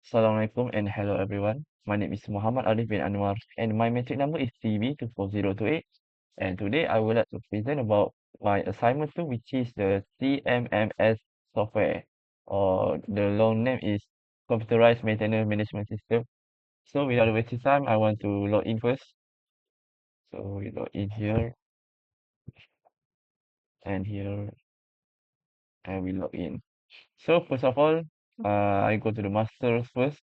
Assalamualaikum and hello everyone. My name is Muhammad Arif bin Anwar and my metric number is CB24028. And today I would like to present about my assignment 2, which is the CMMS software, or the long name is Computerized Maintenance Management System. So without wasting time, I want to log in first. So we log in here and here and we log in. So first of all, I go to the masters first.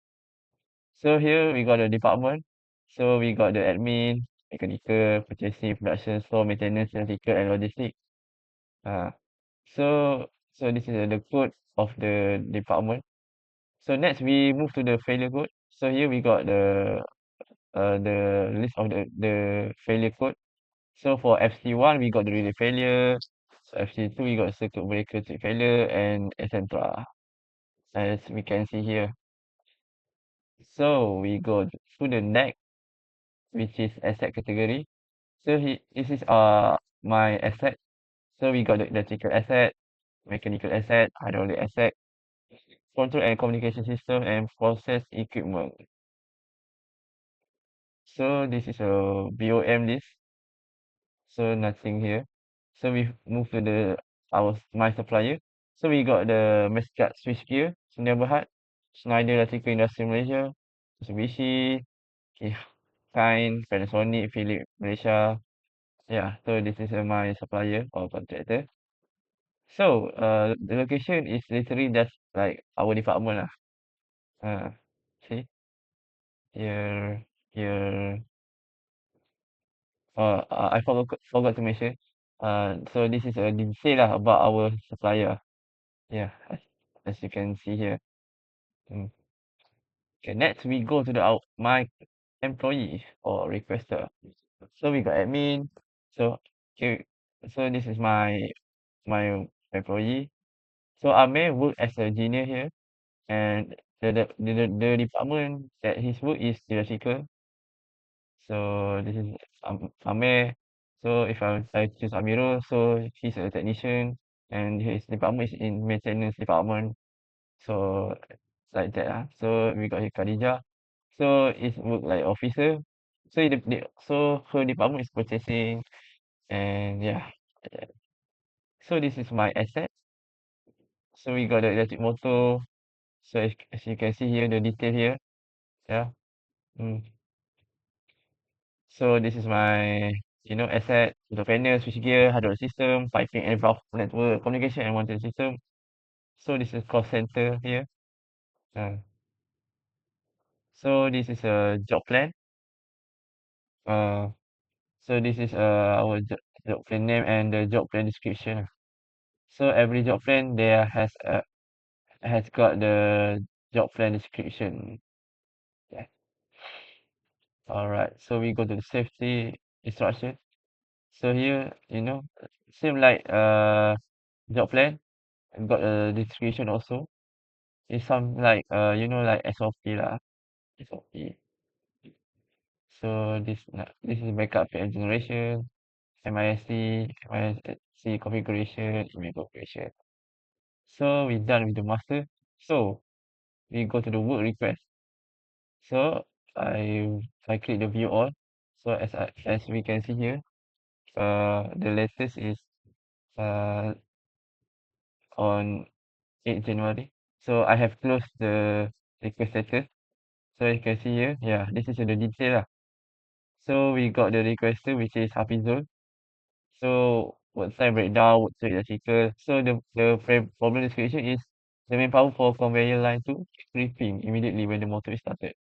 So here we got the department. So we got the admin, mechanical, purchasing, production, store, maintenance, electrical, and logistics. Uh, so this is the code of the department. So next we move to the failure code. So here we got the list of the failure code. So for FC1 we got the relay failure. So FC2 we got circuit breaker check failure and etc. As we can see here. So we go to the next, which is asset category. So this is my asset. So we got the electrical asset, mechanical asset, hydraulic asset, control and communication system, and process equipment. So this is a BOM list. So nothing here. So we move to my supplier. So we got the Mascot switchgear, Sunda Berhad, Schneider Electrical Industry Malaysia, Mitsubishi, Kind, Panasonic, Philips Malaysia. Yeah, so this is my supplier or contractor. So, the location is literally just like our department lah. See here, here. I forgot to mention. So this is a detail lah about our supplier. Yeah, as you can see here. Mm. Okay, next we go to my employee or requester. So we got admin. So okay, so this is my employee. So Amir work as a engineer here. And the department that his work is electrical. So this is Amir. So if I choose Amirul, so he's a technician and his department is in maintenance department. So like that So we got here Khadijah. So it's work like officer. So so her department is purchasing and yeah. So this is my asset. So we got the electric motor. So as you can see here, the detail here. Yeah. Mm. So this is my, asset, the panel, switchgear, hydraulic system, piping and valve network, communication and monitoring system. So this is cost center here. Uh, so this is a job plan. Uh, so this is our job plan name and the job plan description. So every job plan there has got the job plan description. Yeah. All right. So we go to the safety instruction. So here, same like job plan. Got a description also. It's some like like SOP lah. SOP. So this is backup and generation, MISC configuration, email configuration. So we done with the master. So we go to the work request. So I click the view all. So as we can see here, the latest is uh on 8 January. So I have closed the request status. So you can see here, yeah, this is the detail lah. So we got the requester, which is Hafizul. So what time breakdown, what so electrical. So the problem description is the main power for conveyor line 2 tripping immediately when the motor is started.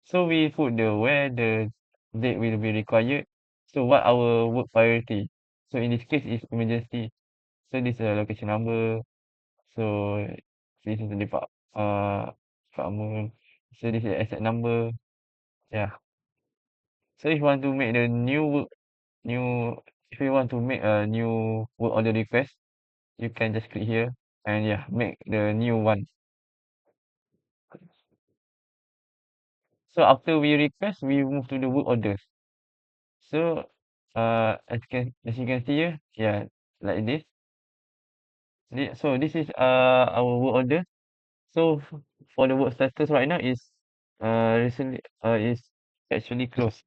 So we put where the date will be required. So what our work priority. So in this case is emergency. So this is the location number. So this is the department. So this is the asset number. Yeah. So if you want to make the new if you want to make a new work order request, you can just click here and yeah, make the new one. So after we request, we move to the work orders. So as you can see here, yeah, like this. So this is our work order. So for the work status right now recently is actually closed.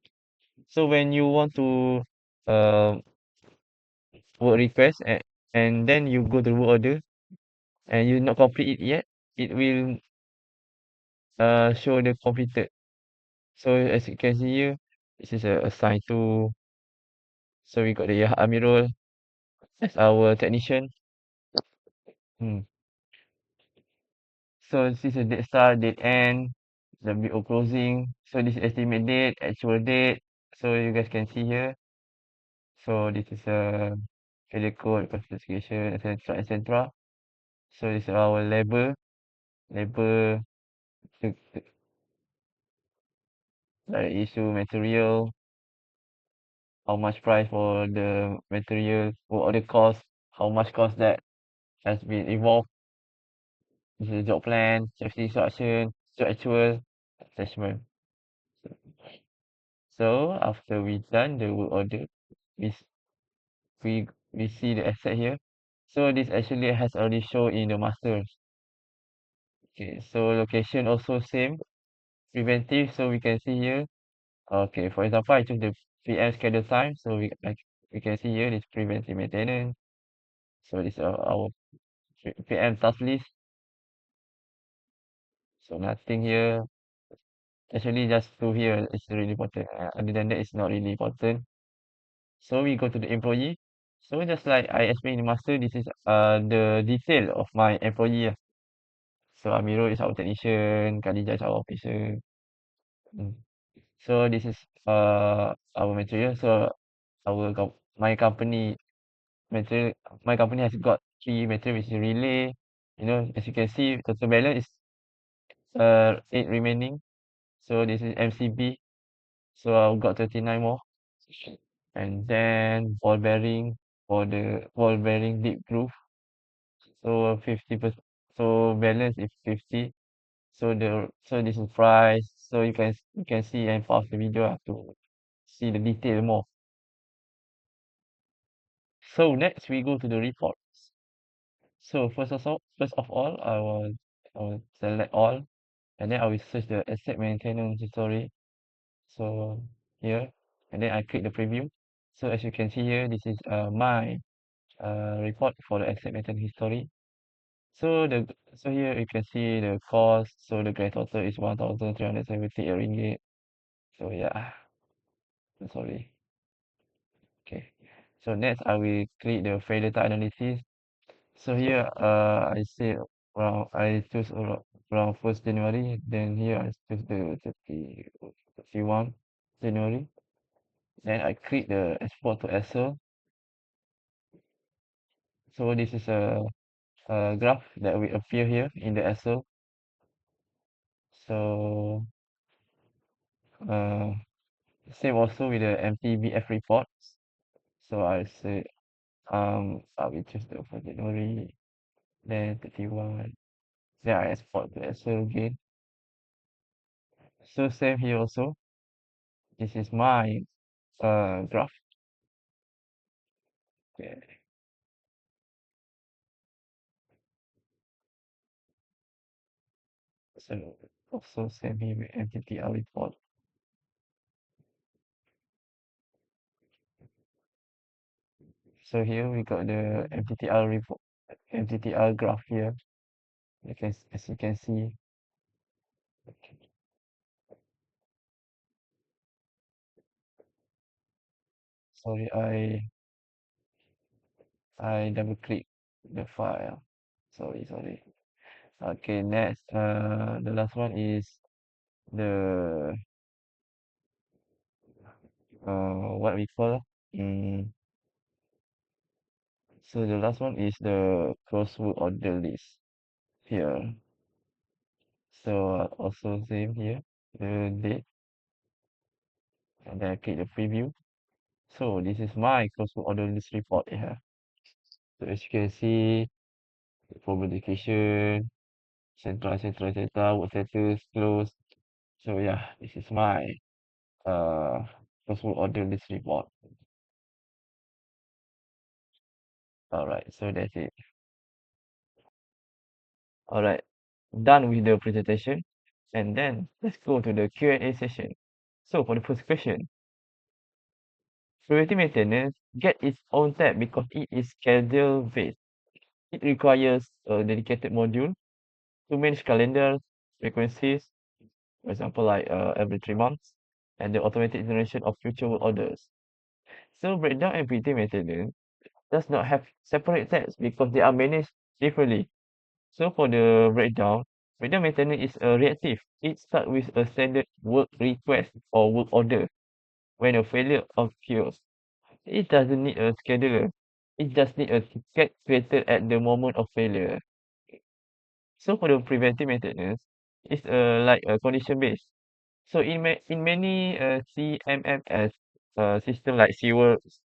So when you want to uh work request and then you go to work order and you not complete it yet, it will show the completed. So as you can see here, this is assigned to. So we got the Yahya Amirul as our technician. Hmm. So this is a date start, date end, the BO closing. So this is estimate date, actual date. So you guys can see here. So this is a failure code, classification, etc., etc. So this is our label, the direct issue material, how much price for the material, what are the cost, how much cost that has been involved. This is job plan, safety instruction, so actual assessment. So after we done the work order, we s- we see the asset here. So this actually has already shown in the master. Okay, so location also same. Preventive, so we can see here. Okay, for example, I choose the PM schedule time, so we can see here this preventive maintenance. So this our PM task list. So nothing here. Actually, just two here is really important. Other than that, it's not really important. So we go to the employee. So just like I explained in master, this is the detail of my employee. So Amirul is our technician, Khadijah is our officer. Mm. So this is our material. So my company material, my company has got three material which is relay. You know, as you can see, total balance is eight remaining. So this is MCB. So I've got 39 more. And then ball bearing deep groove. So 50%. So balance is 50. So this is price. So you can see and pause the video to see the detail more. So next we go to the reports. So first of all, I will select all, and then I will search the asset maintenance history. So here, and then I click the preview. So as you can see here, this is my report for the asset maintenance history. So here you can see the cost. So the grand total is 1,378 ringgit. So yeah, sorry. Okay. So next I will click the failure data analysis. So here I say I choose around 1st January. Then here I choose the 31 January. Then I click the export to Excel. So this is a graph that will appear here in the Excel. So uh, same also with the MTBF reports. So I say I will choose the 1st January, then 31. Then I export to Excel again. So same here also. This is my graph. Okay. So also same here with MTTR report. So here we got the MTTR report, MTTR graph here. As you can see. Sorry, I double click the file. Sorry. Okay, next. The last one is the what we call. Mm, so the last one is the crossword order list here. So also same here, the date, and then I click the preview. So this is my crossword order list report here. So as you can see, for education, etc., work status, close. So yeah, this is my crossword order list report. Alright, so that's it. Alright, done with the presentation, and then let's go to the Q&A session. So for the first question, preventive maintenance get its own tab because it is schedule based. It requires a dedicated module to manage calendars, frequencies, for example, like every 3 months, and the automated generation of future work orders. So breakdown and preventive maintenance does not have separate tabs because they are managed differently. So for the breakdown maintenance is reactive. It starts with a standard work request or work order when a failure occurs. It doesn't need a scheduler. It just needs a ticket created at the moment of failure. So for the preventive maintenance, it's like a condition based. So in many CMMS system like SeaWorks,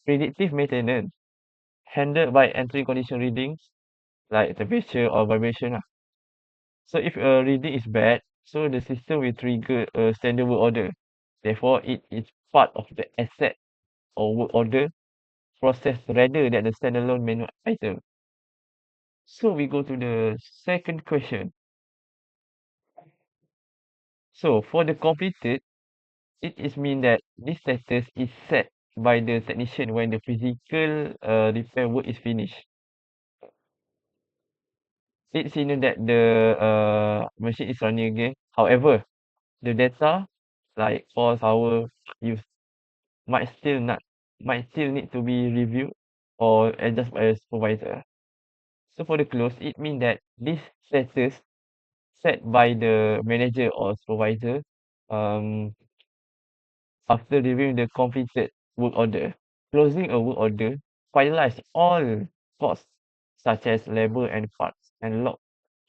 predictive maintenance handled by entering condition readings like temperature or vibration lah. So if a reading is bad, so the system will trigger a standard work order. Therefore, it is part of the asset or work order process rather than the standalone manual item. So we go to the second question. So for the completed, it is mean that this status is set by the technician when the physical repair work is finished. It's in that the machine is running again. However, the data like force hour use might still not might still need to be reviewed or adjusted by a supervisor. So for the close, it means that this status set by the manager or supervisor um after reviewing the completed work order. Closing a work order finalize all costs such as labor and parts and log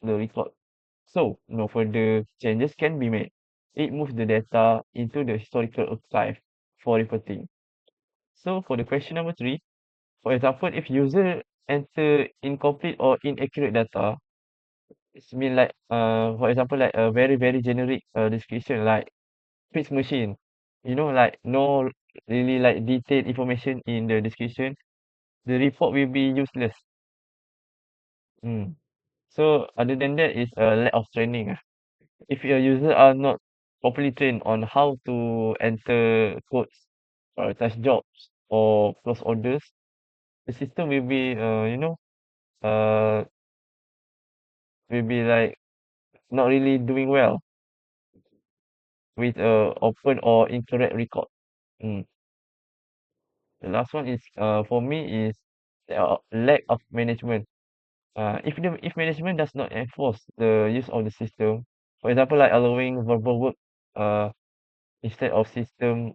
the record. So no further changes can be made. It moves the data into the historical archive for reporting. So for the question number 3, for example, if user enter incomplete or inaccurate data, it's mean like for example like a very generic description like fixed machine. Like no really like detailed information in the description, the report will be useless. Mm. So other than that is a lack of training. If your user are not properly trained on how to enter codes, prioritize jobs or close orders, the system will be uh will be like not really doing well with open or incorrect record. Mm. The last one is for me is lack of management. If management does not enforce the use of the system, for example, like allowing verbal work uh instead of system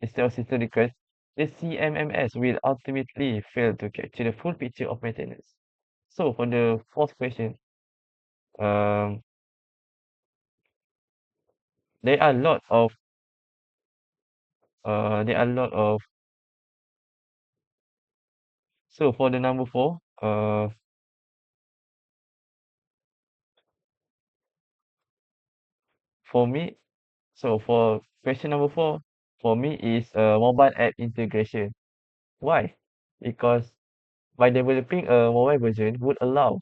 request, the CMMS will ultimately fail to capture the full picture of maintenance. So for the fourth question, um, there are a lot of there are a lot of so for the number four, for me, so for question number four, for me is mobile app integration. Why? Because by developing a mobile version would allow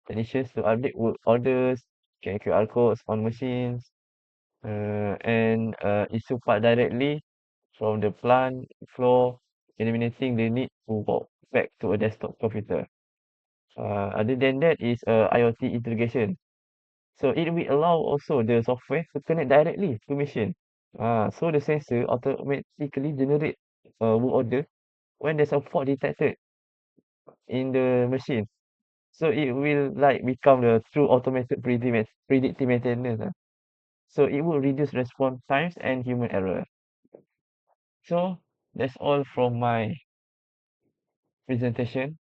technicians to update work orders, scan QR codes on machines, and issue part directly from the plant floor, eliminating the need to walk back to a desktop computer. Other than that is IoT integration. So it will allow also the software to connect directly to machine. So the sensor automatically generate a work order when there's a fault detected in the machine. So it will like become the true automated predictive maintenance. So it will reduce response times and human error. So that's all from my presentation.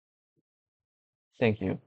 Thank you.